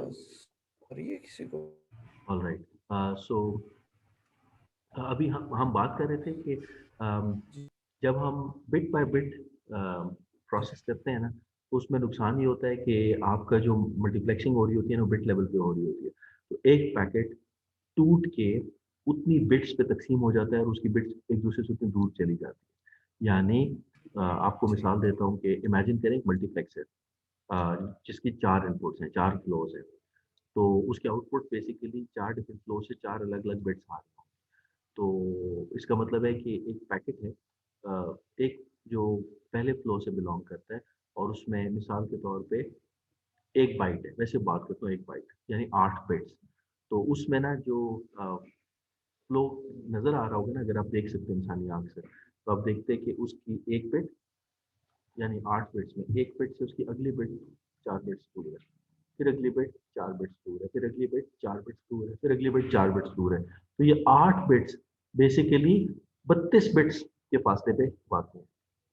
आवाज आ रही है किसी को? All right. सो अभी हम बात कर रहे थे कि जब हम बिट बाय बिट प्रोसेस करते हैं ना, तो उसमें नुकसान ये होता है कि आपका जो मल्टीप्लेक्सिंग हो रही होती है ना, बिट लेवल पे हो रही होती है। तो एक पैकेट टूट के उतनी बिट्स पे तकसीम हो जाता है और उसकी बिट्स एक दूसरे से उतनी दूर चली जाती है। यानी आपको मिसाल देता हूँ कि इमेजिन करें एक मल्टीप्लेक्स है, जिसकी 4 इनपुट्स हैं, 4 फ्लोज हैं। तो उसके आउटपुट बेसिकली 4 डिफरेंट फ्लो से 4 अलग-अलग बिट्स आ रहे हैं। तो इसका मतलब है कि एक पैकेट है, एक जो पहले फ्लो से बिलॉन्ग करता है, और उसमें मिसाल के तौर पे 1 बाइट है, वैसे बात करता हूँ 1 बाइट यानी 8 बिट्स। तो उसमें ना जो फ्लो नज़र आ रहा होगा ना, अगर आप देख सकते हैं इंसानी आँख से, तो आप देखते हैं कि उसकी 1 बिट यानी 8 बिट्स में 1 बिट से उसकी अगली बिट 4 बिट्स दूर है, फिर अगली बिट 4 बिट्स दूर है, फिर अगली बिट 4 बिट्स दूर है, फिर अगली बिट 4 बिट्स दूर है। तो ये 8 बिट्स बेसिकली 32 बिट्स के फासले पे बाकी हैं।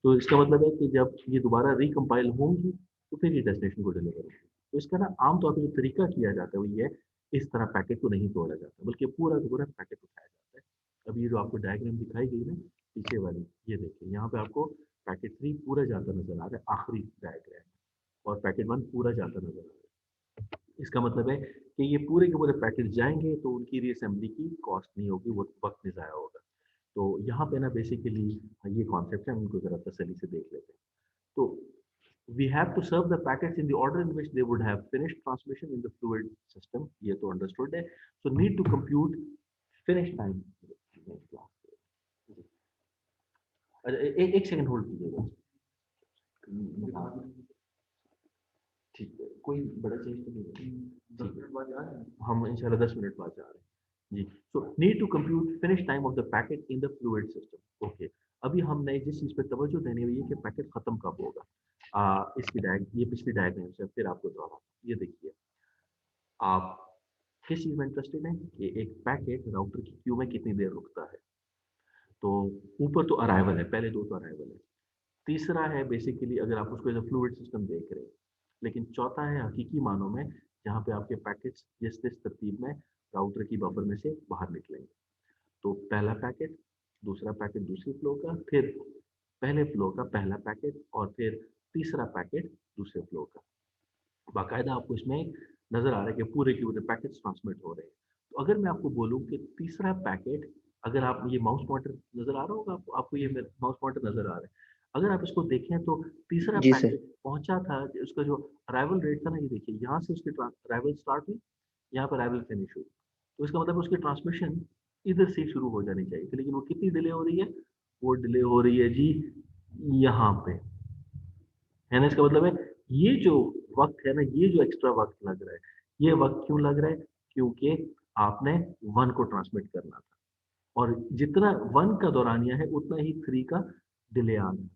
तो इसका मतलब है कि जब ये दोबारा रिकम्पाइल होंगी, तो फिर ये डेस्टिनेशन को डिलीवर होगी। तो इसका ना आम तौर पे जो तरीका किया जाता है वो ये है, इस तरह पैकेट को नहीं तोड़ा जाता, बल्कि पूरा का पूरा पैकेट उठाया जाता है। अब ये जो आपको डायग्राम दिखाई गई ना, पीछे वाली, ये देखिए यहाँ पे आपको पैकेट 3 पूरा जाता नज़र आ रहा है, आखिरी डायग्राम, और पैकेट 1 पूरा जाता नज़र आ रहा है। इसका मतलब है कि ये पूरे के पूरे पैकेट जाएँगे तो उनकी रीअसेंबली की कॉस्ट नहीं होगी, वो वक़्त नहीं ज़ाया होगा। तो यहाँ पे ना बेसिकली ये कॉन्सेप्ट है, हम इनको ज़रा तसल्ली से देख लेते हैं। तो we have to serve the packets in the order in which they would have finished transmission in the fluid system, ये तो understood है। So need to compute finish time। अच्छा, एक सेकंड होल्ड कीजिएगा। ठीक है, कोई बड़ा चेंज तो नहीं है? ठीक है, हम इंशाल्लाह 10 मिनट बाद जा रहे हैं जी। So need to compute finish time of the packet in the fluid system. Okay, अभी हमने जिस चीज़ पे तवज्जो देनी हुई है कि पैकेट खत्म कब होगा। इसकी ये पिछली डायग्राम से फिर आपको दोहरा, ये देखिए, आप किस चीज़ में इंटरेस्टेड हैं कि एक पैकेट राउटर की क्यू में कितनी देर रुकता है। तो ऊपर तो अराइवल है, पहले दो तो अराइवल है। तीसरा है बेसिकली अगर आप उसको एज अ फ्लूइड सिस्टम देख रहे हैं, लेकिन चौथा है हकीकी मानों में, जहाँ पे आपके पैकेट्स जिस जिस तरतीब में राउटर की बफर में से बाहर निकलेंगे। तो पहला पैकेट, दूसरा पैकेट दूसरी फ्लो का, फिर पहले फ्लो का पहला पैकेट, और फिर तीसरा पैकेट दूसरे फ्लो का। बाकायदा आपको इसमें नज़र आ रहा है कि पूरे के पूरे पैकेट्स ट्रांसमिट हो रहे हैं। तो अगर मैं आपको बोलूँ कि तीसरा पैकेट, अगर आप ये माउस पॉइंटर नज़र आ रहा होगा आपको ये माउस पॉइंटर नज़र आ रहा है। अगर आप इसको देखें तो तीसरा जी सर। पैकेट पहुँचा था, उसका जो अराइवल रेट था ना, ये देखिए यहाँ से उसकी अराइवल स्टार्ट हुई, यहाँ पर अराइवल फिनिश हुई। तो इसका मतलब उसकी ट्रांसमिशन इधर से शुरू हो जानी चाहिए थी, लेकिन वो कितनी डिले हो रही है? वो डिले हो रही है जी यहाँ पे, है ना। इसका मतलब है ये जो वक्त है ना, ये जो एक्स्ट्रा वक्त लग रहा है, ये वक्त क्यों लग रहा है? क्योंकि आपने 1 को ट्रांसमिट करना था, और जितना 1 का दौरानिया है उतना ही 3 का डिले आना है।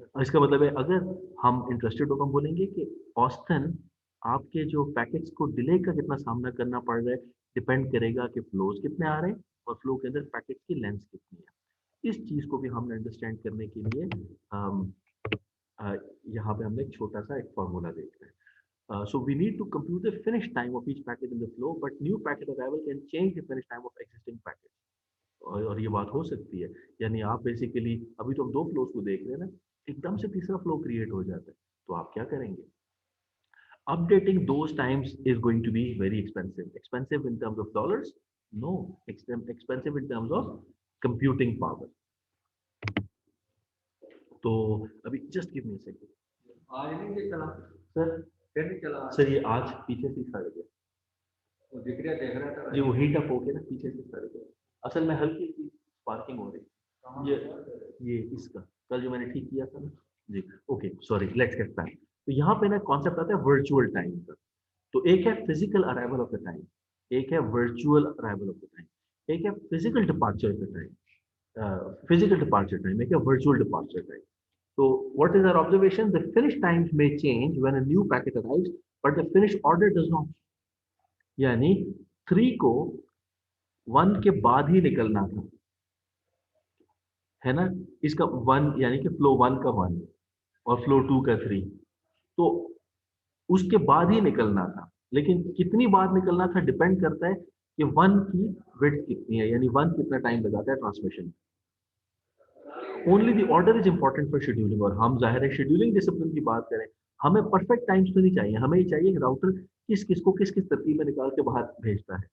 और इसका मतलब है अगर हम इंटरेस्टेड हो तो हम बोलेंगे कि औसतन आपके जो पैकेट्स को डिले का कितना सामना करना पड़ रहा है, डिपेंड करेगा कि फ्लोज कितने आ रहे हैं और फ्लो के अंदर पैकेट की लेंथ कितनी है। इस चीज़ को भी हमने अंडरस्टैंड करने के लिए अ, यहाँ पे हमने एक छोटा सा एक फॉर्मूला देखा है। So we need to compute the finish time of each packet in the flow, but new packet arrival can change the finish time of existing packet। और ये बात हो सकती है, यानी आप बेसिकली अभी तो हम 2 फ्लोज को देख रहे हैं ना, एकदम से तीसरा फ्लो क्रिएट हो जाता है, तो आप क्या करेंगे? Updating those times is going to be very expensive. Expensive in terms of dollars? No, expensive in terms of computing power। तो अभी just give me a second. आज नहीं चला सर, फिर नहीं चला सर, ये आज पीछे से सड़ गया। वो देख रहा था जी, वो हीट अप हो गया ना, पीछे से सड़ गया। असल में हल्की सी स्पार्किंग हो रही। ये इसका कल जो मैंने ठीक किया था ना जी। Okay, sorry, let's get back. तो यहाँ पे ना कॉन्सेप्ट आता है वर्चुअल टाइम का। तो एक है physical arrival of the time, एक है virtual arrival of the time, एक है physical departure of the time, physical departure time, एक है virtual departure time. So what is our observation? The finish times may change when a new packet arrives, but the finish order does not। यानी 3 को 1 के बाद ही निकलना था, है ना। इसका 1 यानी कि फ्लो 1 का 1 और फ्लो 2 का 3, तो उसके बाद ही निकलना था। लेकिन कितनी बार निकलना था डिपेंड करता है कि 1 की विड्थ कितनी है, यानी 1 कितना टाइम लगाता है transmission. Only the order is important for scheduling, और हम जाहिर है शेड्यूलिंग डिसिप्लिन की बात करें, हमें परफेक्ट टाइम्स तो नहीं चाहिए, हमें ये चाहिए कि राउटर किस किस को किस किस तरतीब में निकाल के बाहर भेजता है।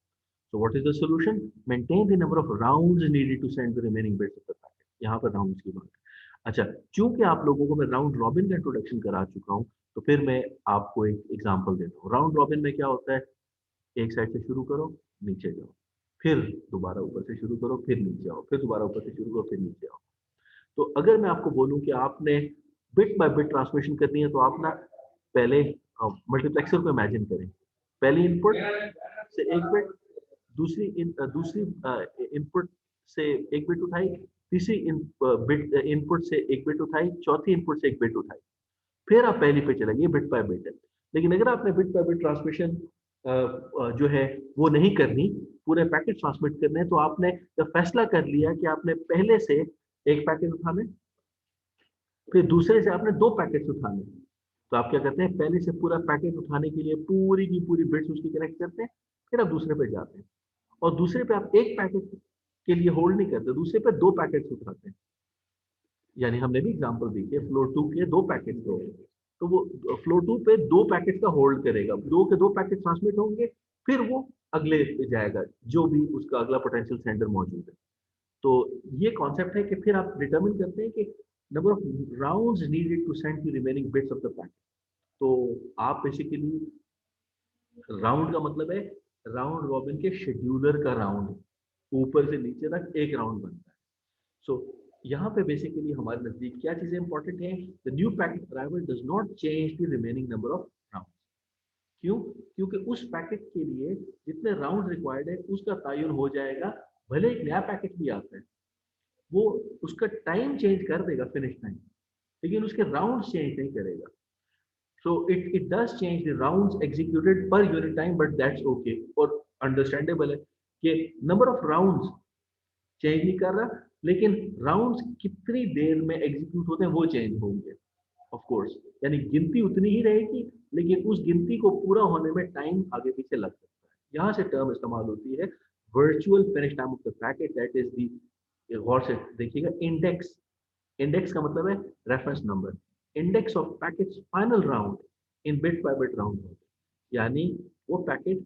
So what is the solution? Maintain the number of rounds needed to send the remaining bits of the packet. यहाँ पर राउंड्स की बात है। अच्छा, चूंकि आप लोगों को मैं राउंड रॉबिन का इंट्रोडक्शन करा चुका हूँ, तो फिर मैं आपको एक एग्जांपल देता हूँ। राउंड रॉबिन में क्या होता है, एक साइड से शुरू करो, नीचे जाओ, फिर दोबारा ऊपर से शुरू करो, फिर नीचे आओ, फिर दोबारा ऊपर से शुरू करो, फिर नीचे आओ। तो अगर मैं आपको बोलूं कि आपने बिट बाय बिट ट्रांसमिशन करनी है, तो आप ना पहले मल्टीप्लेक्सर को इमेजिन करें। पहली इनपुट से एक बिट, दूसरी इनपुट से एक बिट उठाई, तीसरी इनपुट से एक बिट उठाई, चौथी इनपुट से एक बिट उठाई, फिर आप पहली पे चलेंगे बिट बाय बिट। लेकिन अगर आपने बिट बाय बिट ट्रांसमिशन जो है वो नहीं करनी, पूरे पैकेट ट्रांसमिट करने हैं, तो आपने जब फैसला कर लिया कि आपने पहले से एक पैकेट उठाने, फिर दूसरे से आपने 2 पैकेट्स उठाने, तो आप क्या करते हैं, पहले से पूरा पैकेट उठाने के लिए पूरी की पूरी बिट्स उसकी कनेक्ट करते हैं, फिर आप दूसरे पे जाते हैं, और दूसरे पे आप एक पैकेट के लिए होल्ड नहीं करते, दूसरे पे 2 पैकेट्स उठाते हैं। यानी हमने भी एग्जांपल दी कि फ्लो 2 के 2 पैकेट्स हो, तो वो फ्लो 2 पे 2 पैकेट्स का होल्ड करेगा, 2 के 2 पैकेट ट्रांसमिट होंगे, फिर वो अगले पे जाएगा जो भी उसका अगला पोटेंशियल सेंडर मौजूद है। तो ये कॉन्सेप्ट है कि फिर आप डिटरमिन करते हैं कि number of rounds needed to send the remaining bits of the packet. तो आप बेसिकली, राउंड का मतलब है राउंड रॉबिन के शेड्यूलर का राउंड, ऊपर से नीचे तक एक राउंड बनता है। सो यहाँ पे बेसिकली हमारे नजदीक क्या चीजें इंपॉर्टेंट है, the new packet arrival does not change the remaining number of round. क्यों? क्योंकि उस पैकेट के लिए जितने राउंड रिक्वायर्ड है उसका तयन हो जाएगा, भले एक नया पैकेट भी आता है, वो उसका टाइम चेंज कर देगा, फिनिश टाइम, लेकिन उसके राउंड चेंज नहीं करेगा। So it does change the rounds executed per unit time, but that's okay और understandable है कि number of rounds चेंज नहीं कर रहा, लेकिन राउंड्स कितनी देर में एग्जीक्यूट होते हैं वो चेंज होंगे ऑफ कोर्स, यानी गिनती उतनी ही रहेगी, लेकिन उस गिनती को पूरा होने में टाइम आगे पीछे लग सकता है। यहाँ से टर्म इस्तेमाल होती है virtual finish time of the packet, that is the, गौर से देखिएगा, इंडेक्स। इंडेक्स का मतलब है reference number, index of packets final round in bit by bit round, यानी वो पैकेट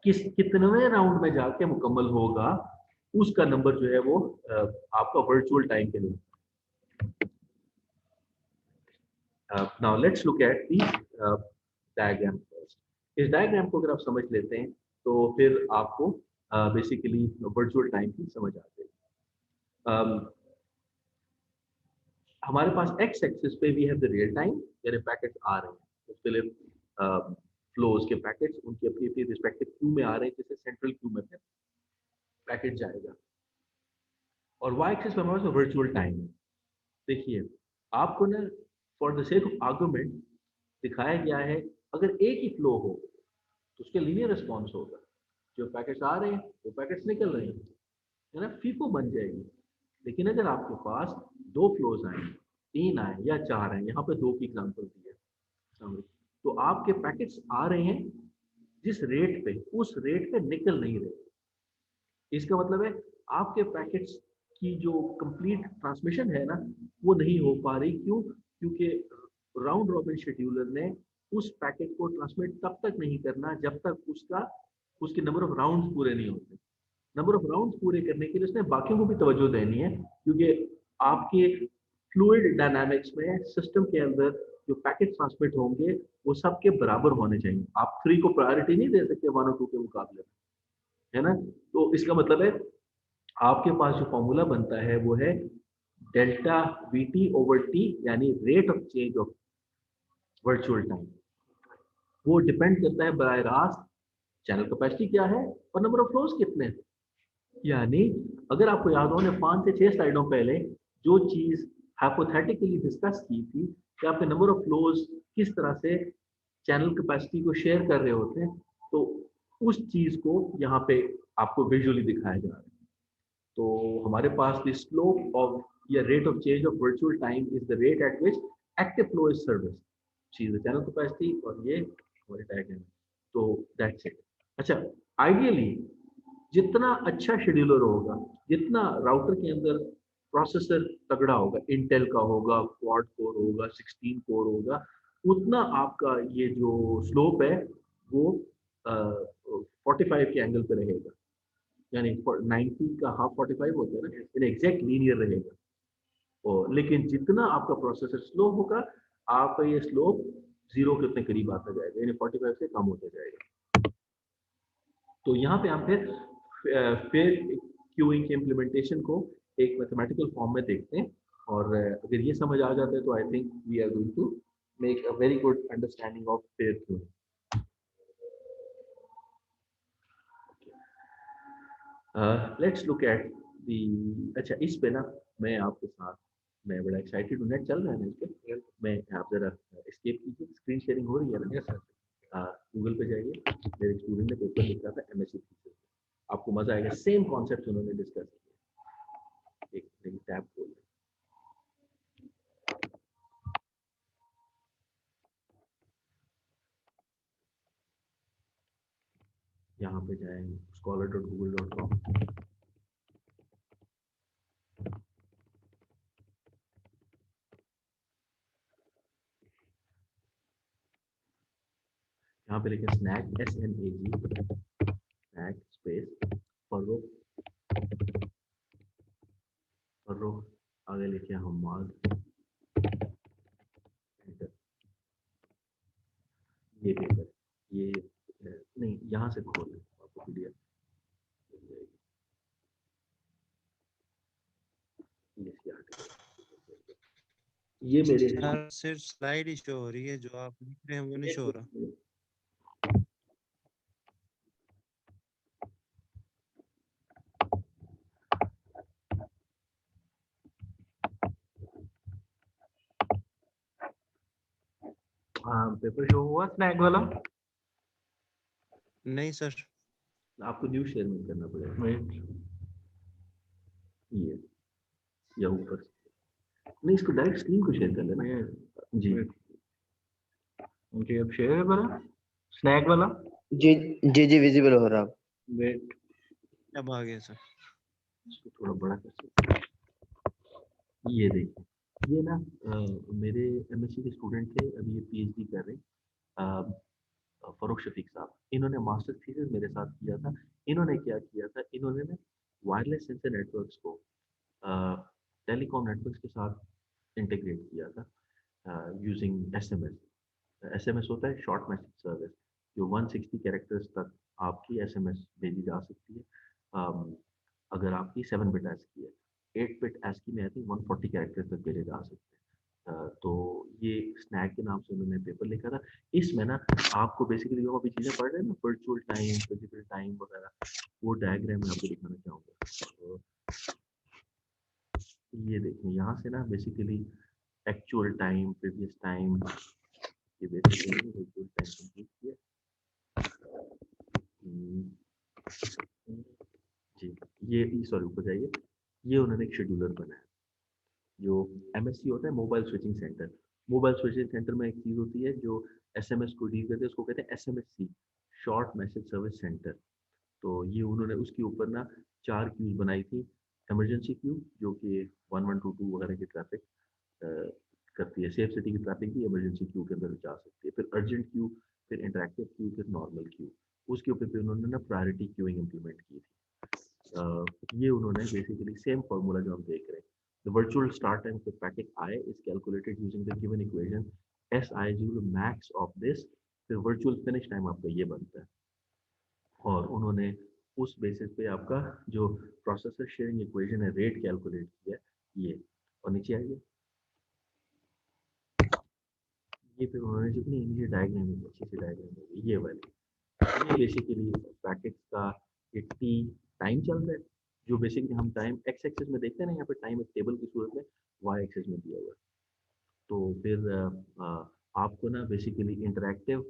कितने राउंड में जाके मुकम्मल होगा, उसका नंबर जो है वो आपका वर्चुअल टाइम के लिए। Now let's look at the diagram first. इस डायग्राम को अगर आप समझ लेते हैं तो फिर आपको बेसिकली वर्चुअल टाइम की समझ आ जाएगी। हमारे पास एक्स एक्सिस पे we have the real time, यानी पैकेट्स आ रहे हैं, उसके लिए फ्लोज के पैकेट्स उनकी अपनी अपनी रिस्पेक्टिव क्यू में आ रहे हैं, जैसे सेंट्रल क्यू में फिर पैकेट जाएगा। और वाई एक्सिस पे हमारे पास वर्चुअल टाइम है। देखिए आपको ना for the sake of argument दिखाया गया है, अगर एक ही फ्लो हो तो उसके लीनियर रिस्पॉन्स होगा, जो पैकेट्स आ रहे हैं वो पैकेट्स निकल रहे हैं, है ना, फीको बन जाएगी। लेकिन अगर आपके पास 2 फ्लोज आए, 3 आए या 4 आए, यहाँ पे 2 की एग्जांपल दी है, तो आपके पैकेट्स आ रहे हैं जिस रेट पे, उस रेट पे निकल नहीं रहे। इसका मतलब है आपके पैकेट्स की जो कंप्लीट ट्रांसमिशन है ना वो नहीं हो पा रही। क्यों? क्योंकि राउंड रॉबिन शेड्यूलर ने उस पैकेट को ट्रांसमिट तब तक नहीं करना जब तक उसके नंबर ऑफ राउंड्स पूरे नहीं होते। नंबर ऑफ राउंड्स पूरे करने के लिए उसने बाकियों को भी तवज्जो देनी है, क्योंकि आपके फ्लूइड डायनामिक्स में सिस्टम के अंदर जो पैकेट ट्रांसमिट होंगे वो सबके बराबर होने चाहिए। आप 3 को प्रायोरिटी नहीं दे सकते 1 और 2 के मुकाबले में, है ना। तो इसका मतलब है आपके पास जो फॉर्मूला बनता है वो है डेल्टा वीटी ओवर टी, यानी rate of change of virtual time. वो डिपेंड करता है बराह रास्त चैनल कैपेसिटी क्या है और नंबर ऑफ फ्लोज कितने हैं। यानी अगर आपको याद हो, 5 से 6 स्लाइडों पहले जो चीज हाइपोथेटिकली डिस्कस की थी कि आपके नंबर ऑफ फ्लोज किस तरह से चैनल कैपेसिटी को शेयर कर रहे होते हैं, तो उस चीज को यहाँ पे आपको विजुअली दिखाया जा रहा है। तो हमारे पास द स्लोप ऑफ या rate of change of virtual time is the rate at which active flow is service, चीज चैनल कैपेसिटी, और ये हमारे डायग्राम। तो दैट्स इट। अच्छा, आइडियली जितना अच्छा शेड्यूलर होगा, जितना राउटर के अंदर प्रोसेसर तगड़ा होगा, इंटेल का होगा, क्वाड कोर होगा, 16 कोर होगा, उतना आपका ये जो स्लोप है वो 45 के एंगल पे रहेगा। यानी 90 का हाफ 45 होता है ना, यानी एग्जैक्ट लीनियर रहेगा। और लेकिन जितना आपका प्रोसेसर स्लो होगा, आपका ये स्लोप जीरो के उतने करीब आता जाएगा, यानी 45 से कम होता जाएगा। तो यहाँ पे हम फिर क्यूइंग के इम्प्लीमेंटेशन को एक मैथमेटिकल फॉर्म में देखते हैं। और अगर ये समझ आ जाता है तो I think we are going to make a very good understanding of fair queuing. Let's look at the. अच्छा, इस पे ना मैं आपके साथ, मैं बड़ा एक्साइटेड हूँ। नेट चल रहा है ना इस पे? मैं, आप जरा एस्केप कीजिए, स्क्रीन शेयरिंग हो रही है ना? Yes sir. गूगल पे जाइए। मेरे स्टूडेंट ने पेपर लिखा था एमएससी थीसिस, आपको मजा आएगा। सेम कॉन्सेप्ट उन्होंने डिस्कस किया। एक टैब खोल, यहाँ पे जाएं scholar.google.com। यहाँ पे लिखे snack, SNAG, snack space furrow, furrow, आगे लिखे हमाद, ये पेपर, ये नहीं, यहाँ से खोल आपको पीडीएफ मिल जाएगी। ये आर्टिकल, ये मेरे सर सिर्फ स्लाइड ही शो हो रही है, जो आप लिख रहे हैं वो नहीं शो हो रहा। हाँ, पेपर शो हुआ स्नैक वाला। नहीं सर। आपको न्यू शेयर नहीं करना पड़ेगा। ये या ऊपर नहीं, इसको डायरेक्ट स्क्रीन को शेयर कर लेना जी। मुझे अब शेयर करा स्नैक वाला। जी जी जी विजिबल हो रहा है। वेट, अब आ गया सर। इसको थोड़ा बड़ा कर सकते हैं। ये देखिए, ये ना मेरे एमएससी के स्टूडेंट थे, अभी ये पीएचडी कर रहे हैं, फरूख शफीक साहब। इन्होंने मास्टर थीसिस मेरे साथ किया था। इन्होंने क्या किया था, इन्होंने ना वायरलेस सेंसर नेटवर्क्स को टेलीकॉम नेटवर्क्स के साथ इंटीग्रेट किया था यूजिंग एसएमएस। एसएमएस होता है शॉर्ट मैसेज सर्विस, जो 160 कैरेक्टर्स तक आपकी एसएमएस भेजी जा सकती है। अगर आपकी 7 बिट ASCII है, 8 बिट ASCII में आई थिंक 140 कैरेक्टर्स तक भेजे जा सकते हैं। तो ये स्नैक के नाम से उन्होंने पेपर लिखा था। इसमें ना आपको बेसिकली जो अभी चीज़ें पढ़ रहे हैं ना, वर्चुअल टाइम, फिजिकल टाइम वगैरह, वो डायग्राम में आपको दिखाना चाहूँगा। तो ये देखिए, यहाँ से ना basically actual time, previous time, ये बेसिकली वर्चुअल टाइम कंप्लीट किया। जी, ये सॉरी ऊपर जाइए। ये उन्होंने एक शेड्यूलर बनाया, जो एमएससी होता है, mobile switching centre. Mobile switching centre में एक चीज़ होती है जो एसएमएस को डील करते हैं, उसको कहते हैं एसएमएससी, शॉर्ट मैसेज सर्विस सेंटर। तो ये उन्होंने उसके ऊपर ना 4 क्यूज बनाई थी। इमरजेंसी क्यू, जो कि 1122 वगैरह की ट्रैफिक करती है, सेफ सिटी की ट्रैफिक भी इमरजेंसी क्यू के अंदर जा सकती है। फिर अर्जेंट क्यू, फिर इंटरेक्टिव क्यू, फिर नॉर्मल क्यू। उसके ऊपर फिर उन्होंने ना प्रायोरिटी क्यूइंग इंप्लीमेंट की थी। ये उन्होंने बेसिकली सेम फार्मूला जो हम देख रहे हैं, the virtual start time for packet I is calculated using the given equation SI is equal to max of this, फिर virtual finish time आपका ये बनता है। और उन्होंने उस बेसिस पे आपका जो प्रोसेसर शेयरिंग इक्वेशन है, रेट कैलकुलेट किया ये। और नीचे आइए, ये फिर उन्होंने जितनी ये डायग्राम है, अच्छी सी डायग्राम है ये वाली, ये बेसिकली पैकेट्स का ये टी टाइम चल रहा है, जो बेसिकली हम टाइम एक्स एक्सिस में देखते हैं ना, यहाँ पे टाइम एक टेबल की सूरत में वाई एक्सिस में दिया हुआ है। तो फिर आपको ना बेसिकली इंटरैक्टिव,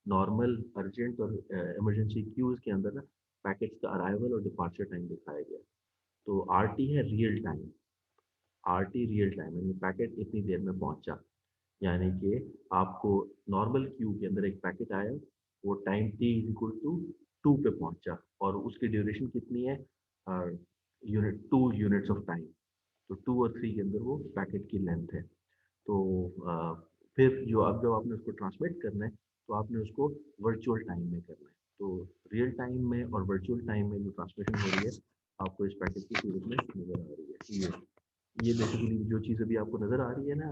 नॉर्मल, अर्जेंट और इमरजेंसी क्यूज के अंदर ना पैकेट्स का अराइवल और डिपार्चर टाइम दिखाया गया। तो आरटी है real time, RT real time, यानी पैकेट इतनी देर में पहुंचा। यानी कि आपको नॉर्मल क्यू के अंदर एक पैकेट आया, वो time t is equal to 2 पे पहुंचा और उसकी ड्यूरेशन कितनी है, यूनिट 2 यूनिट्स ऑफ टाइम। तो 2 और 3 के अंदर वो पैकेट की लेंथ है। तो फिर जो अब जब आपने उसको ट्रांसमिट करना है तो आपने उसको वर्चुअल टाइम में करना है। तो रियल टाइम में और वर्चुअल टाइम में जो ट्रांसमिशन हो रही है आपको इस पैकेट की सूरत में नज़र आ रही है। ये बेसिकली जो चीज़ अभी आपको नज़र आ रही है ना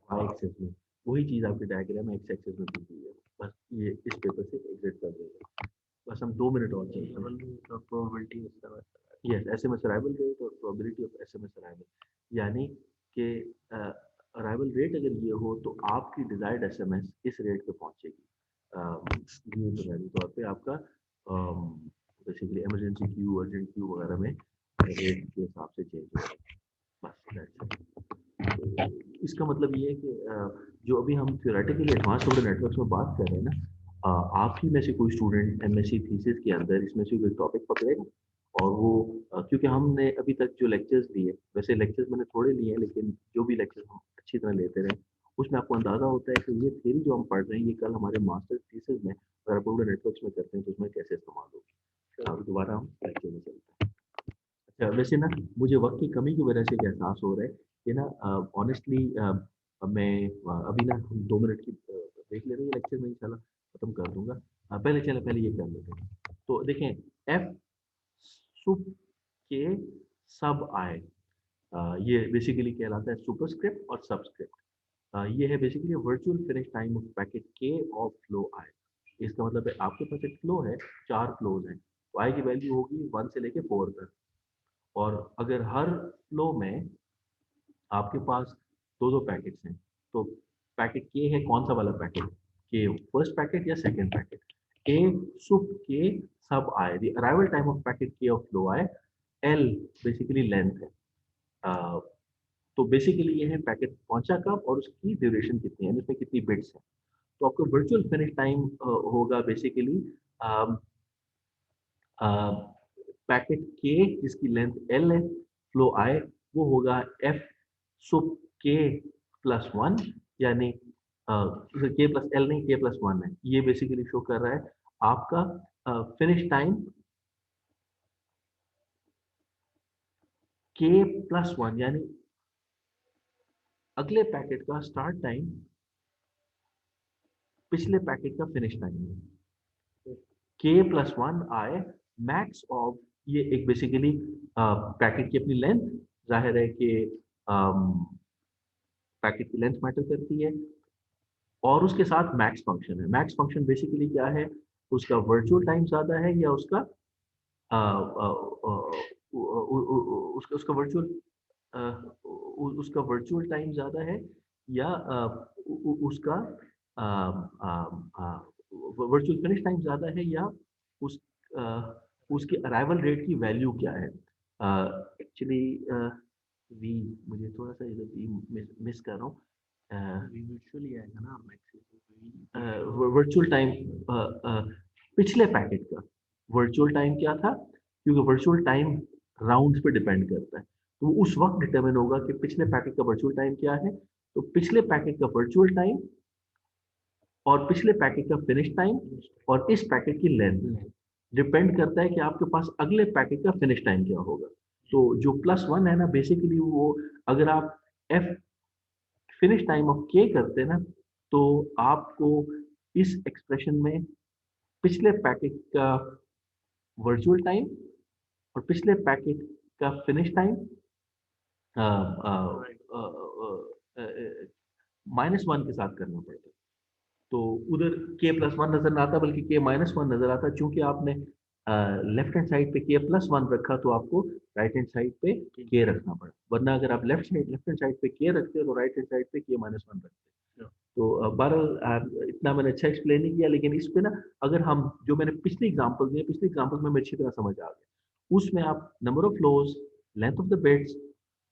वाई एक्सेस में, वही चीज़ आपके डायग्राम एक्स एक्सेस में दी हुई है। बस ये इस पेपर से एग्जिट कर देगा। बस हम 2 मिनट और चलते हैं। Probability yes, SMS arrival rate और प्रोबेबिलिटी ऑफ एसएमएस अराइवल, यानी कि अराइवल रेट अगर ये हो तो आपकी डिजायर्ड एसएमएस इस रेट पे पहुंचेगी। ये बुनियादी तौर पे आपका basically emergency Q, urgent Q वगैरह में रेट के हिसाब से चेंज होगा। बस that's it। तो इसका मतलब ये है कि जो अभी हम थ्योरेटिकली एडवांस ऑर्डर नेटवर्क्स में बात कर रहे हैं ना, आप ही में से कोई स्टूडेंट एमएससी थीसिस के अंदर इसमें से कोई टॉपिक पकड़ेगा और वो क्योंकि हमने अभी तक जो लेक्चर्स लिए, वैसे लेक्चर्स मैंने थोड़े लिए हैं, लेकिन जो भी लेक्चर्स हम अच्छी तरह लेते रहे उसमें आपको अंदाजा होता है कि ये थ्योरी जो हम पढ़ रहे हैं ये कल हमारे मास्टर थीसिस में अगर आप ऑर्डर नेटवर्क्स में करते हैं तो उसमें कैसे इस्तेमाल होगी। अब दोबारा हम लेक्चर में चलते हैं। अच्छा, वैसे ना मुझे वक्त की कमी की वजह से एक एहसास हो रहा है कि ना ऑनेस्टली मैं अभी ना हम 2 मिनट की ब्रेक ले रहे हैं, लेक्चर में इंशाल्लाह खत्म कर दूंगा। पहले ये कर लेते हैं। तो देखें, एफ सुप के सब आए, ये बेसिकली कहलाता है सुपरस्क्रिप्ट और सबस्क्रिप्ट। ये है basically virtual finish time of packet के ऑफ फ्लो आई। इसका मतलब है आपके पास एक फ्लो है, 4 फ्लोज हैं, तो आई की वैल्यू होगी 1 से लेके 4 तक। और अगर हर फ्लो में आपके पास 2-2 पैकेट्स हैं, तो पैकेट के है कौन सा वाला पैकेट, के फर्स्ट पैकेट या सेकंड पैकेट, ए सुप के सब आए, the arrival time of packet के ऑफ फ्लो आए, एल बेसिकली लेंथ है। तो बेसिकली ये है पैकेट पहुंचा कब और उसकी ड्यूरेशन कितनी है, इसमें कितनी बिट्स है। तो आपको वर्चुअल फिनिश टाइम होगा बेसिकली पैकेट के जिसकी लेंथ एल है, फ्लो आई वो होगा एफ सुप के प्लस 1, यानी के प्लस एल नहीं, के प्लस 1 है। ये बेसिकली शो कर रहा है आपका फिनिश टाइम के प्लस 1, यानी अगले पैकेट का स्टार्ट टाइम पिछले पैकेट का फिनिश टाइम है। के प्लस 1 आए मैक्स ऑफ, ये एक बेसिकली पैकेट की अपनी लेंथ, जाहिर है कि पैकेट की लेंथ मैटर करती है, और उसके साथ मैक्स फंक्शन है। मैक्स फंक्शन बेसिकली क्या है, उसका वर्चुअल टाइम ज्यादा है या उसका उसका वर्चुअल उसका वर्चुअल टाइम ज्यादा है या उसका वर्चुअल फिनिश टाइम ज्यादा है, या उस उसके अराइवल रेट की वैल्यू क्या है। एक्चुअली वी, मुझे थोड़ा सा इधर वी मिस कर रहा हूँ। यूजुअली आएगा ना वर्चुअल टाइम पिछले पैकेट का वर्चुअल टाइम क्या था, क्योंकि वर्चुअल टाइम राउंड्स पे डिपेंड करता है, तो उस वक्त डिटरमिन होगा कि पिछले पैकेट का वर्चुअल टाइम क्या है। तो पिछले पैकेट का वर्चुअल टाइम और पिछले पैकेट का फिनिश टाइम और इस पैकेट की लेंथ डिपेंड करता है कि आपके पास अगले पैकेट का फिनिश टाइम क्या होगा। तो जो प्लस 1 है ना, बेसिकली वो अगर आप एफ फिनिश टाइम ऑफ के करते हैं ना, तो आपको इस एक्सप्रेशन में पिछले पैकेट का वर्चुअल टाइम और पिछले पैकेट का फिनिश टाइम -1 के साथ करना पड़ता है। तो उधर के प्लस 1 नजर ना आता बल्कि के -1 नजर आता, चूंकि आपने लेफ्ट हैंड साइड पे के प्लस 1 रखा तो आपको राइट हैंड साइड पे के रखना पड़ा, वरना अगर आप लेफ्ट हैंड साइड पे के रखते हो तो राइट हैंड साइड पे के -1 रखते। तो बहरहाल इतना मैंने अच्छा एक्सप्लेन नहीं किया, लेकिन इस पे ना अगर हम जो मैंने पिछली एग्जांपल दिए, पिछली एग्जांपल में अच्छी तरह समझ आ गया, उसमें आप number of flows, length of the bits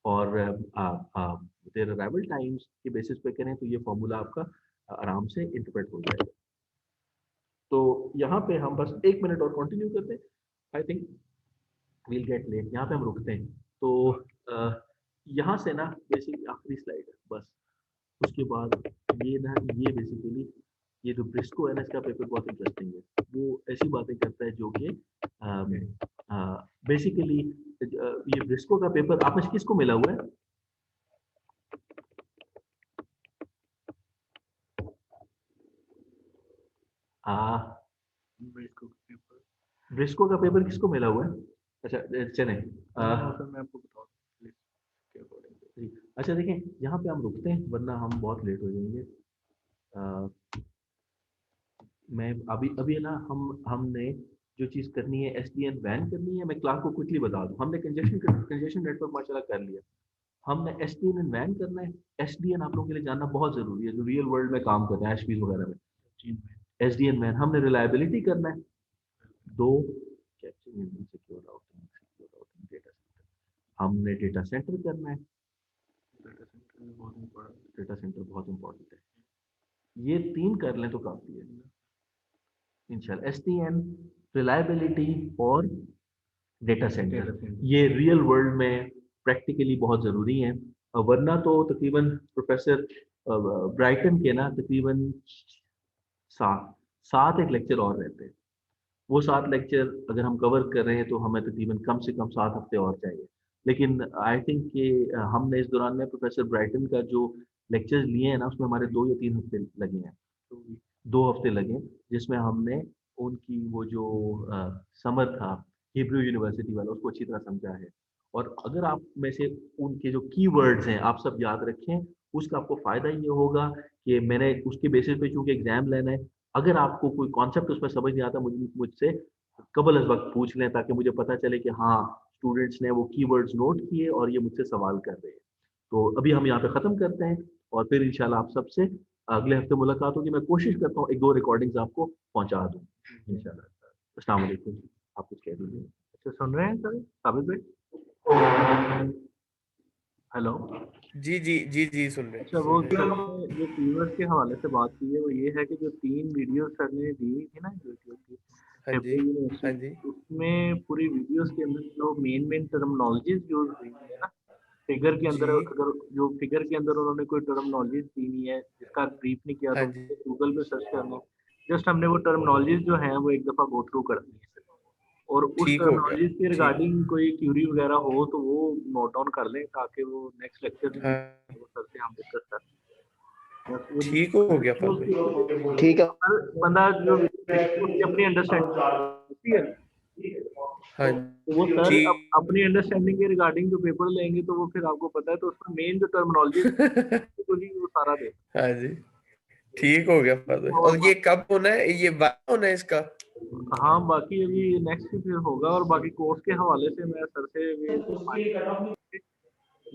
और देयर अराइवल टाइम्स के बेसिस पे करें तो ये फॉर्मूला आपका आराम से इंटरप्रेट हो जाएगा। तो यहाँ पे हम बस 1 मिनट और कंटिन्यू करते हैं, I think we'll get late, यहाँ पे हम रुकते हैं। तो यहाँ से ना बेसिकली आखिरी स्लाइड है बस, उसके बाद ये ना ये बेसिकली ये जो ब्रिस्को है ना, इसका पेपर बहुत इंटरेस्टिंग है। वो ऐसी बातें करता है जो कि बेसिकली ये ब्रिस्को का पेपर आप में से किसको मिला हुआ है? ब्रिस्को का पेपर किसको मिला हुआ है? अच्छा चलें, मैं आपको बताऊँ अच्छा देखें यहाँ पे हम रुकते हैं वरना हम बहुत लेट हो जाएंगे। मैं अभी ना हमने जो चीज़ करनी है एसडीएन वैन करनी है। मैं क्लास को क्विकली बता दूं, हमने कंजेशन नेटवर्क माशाल्लाह कर लिया, हमने एसडीएन वैन करना है। एसडीएन आप लोगों के लिए जानना बहुत जरूरी है जो रियल वर्ल्ड में काम करते हैं एचपीज वगैरह में। एसडीएन वैन हमने रिलायबिलिटी करना है, दो सिक्योर राउटिंग डेटा सेंटर, हमने डेटा सेंटर करना है। डेटा सेंटर बहुत इंपॉर्टेंट है, ये 3 कर लें तो काफी है इंशाल्लाह। एसडीएन, रिलायबिलिटी और डेटा सेंटर, ये रियल वर्ल्ड में प्रैक्टिकली बहुत ज़रूरी है। वरना तो तकरीबन प्रोफेसर ब्राइटन के ना तकरीबन 7 एक लेक्चर और रहते हैं। वो 7 लेक्चर अगर हम कवर कर रहे हैं तो हमें तकरीबन कम से कम 7 हफ्ते और चाहिए। लेकिन आई थिंक कि हमने इस दौरान में प्रोफेसर ब्राइटन का जो लेक्चर्स लिए हैं ना उसमें हमारे 2 या 3 हफ्ते लगे हैं, 2 हफ्ते लगे, जिसमें हमने उनकी वो जो समर था हिब्रू यूनिवर्सिटी वाला उसको अच्छी तरह समझा है। और अगर आप में से उनके जो कीवर्ड्स हैं आप सब याद रखें, उसका आपको फ़ायदा ये होगा कि मैंने उसके बेसिस पे चूंकि एग्जाम लेना है, अगर आपको कोई कॉन्सेप्ट उसमें समझ नहीं आता मुझसे कबल अज़ वक्त पूछ लें ताकि मुझे पता चले कि हाँ स्टूडेंट्स ने वो कीवर्ड्स नोट किए और ये मुझसे सवाल कर रहे हैं। तो अभी हम यहाँ पे ख़त्म करते हैं और फिर इंशाल्लाह आप सबसे अगले हफ्ते मुलाकात होगी। मैं कोशिश करता हूँ 1-2 रिकॉर्डिंग्स आपको पहुँचा दूँ इंशाल्लाह। अस्सलाम वालेकुम। आप कुछ कह दीजिए। अच्छा सुन रहे हैं सर साबित भाई? हेलो। जी सुन रहे अच्छा वो सर ने जो कीवर्ड्स के हवाले से बात की है वो ये है कि जो 3 वीडियो सर ने दी थी ना यूट्यूब की हाँ जी हिब्रू यूनिवर्सिटी, उसमें पूरी वीडियोस के अंदर जो मेन टर्मिनोलॉजीज यूज हुई है ना, फिगर के अंदर जी अगर जो फिगर के अंदर उन्होंने कोई टर्मिनोलॉजीज दी नहीं है जिसका ब्रीफ नहीं किया हाँ तो जी गूगल पे सर्च करना है। जस्ट हमने वो टर्मिनोलॉजीज जो है वो एक दफ़ा गो थ्रू करनी है और उस ठीक हो गया टर्मिनोलॉजीज के ठीक रिगार्डिंग कोई क्यूरी वगैरह हो तो वो नोट डाउन कर लें ताकि वो नेक्स्ट लेक्चर में हाँ वो सर से हम डिस्कस कर बस वो ठीक हो गया फादर भाई ठीक है हर बंदा जो उसकी अपनी अंडरस्टैंडिंग होती है हाँ तो वो सर ठीक अपनी अंडरस्टैंडिंग के रिगार्डिंग जो पेपर लेंगे तो वो फिर आपको पता है तो उसमें मेन जो टर्मिनोलॉजी को ही वो सारा दे। हाँ जी ठीक हो गया फादर। और और ये कब होना है, ये बात होना है इसका? हाँ बाकी अभी नेक्स्ट फिर होगा और बाकी कोर्स के हवाले से मैं सर से भी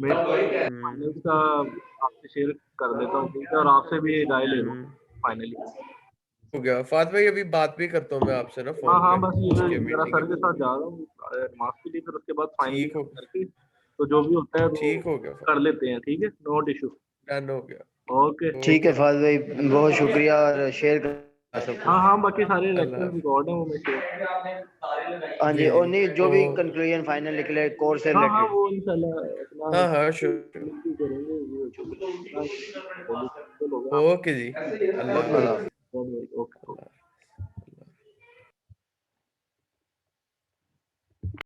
मैं हम्म फाइनल का आपसे शेयर कर देता हूँ ठीक है और आपसे भी राय ले लूँ हम्म फाइनली। हो गया फादर भाई, अभी बात भी करता हूँ मैं आपसे ना हाँ फोन हाँ पे बस ये उसके जरा मीटिंग के सर के बाद। साथ जा रहा हूँ नमाज के लिए फिर उसके बाद फाइनली ठीक हो करके तो जो भी होता है वो ठीक हो गया कर फादर, लेते हैं ठीक है नोट इशू। डन हो गया। ओके ठीक है ओके फाज भाई, बहुत शुक्रिया और शेयर कर सब हाँ कुछ। हाँ बाकी सारे अल्लाह लेक्चर हाफिज। रिकॉर्ड हैं वो मैं शेयर हाँ जी जी, और जी नहीं जो ओ भी कंक्लूजन फाइनल निकले कोर्स से हाँ हाँ रिलेटेड। वो इंशाल्लाह अपना हाँ श्योर मिलकर करेंगे वो जो भी होगा ओके जी, अल्लाह बहुत हाफिज। बहुत ओके।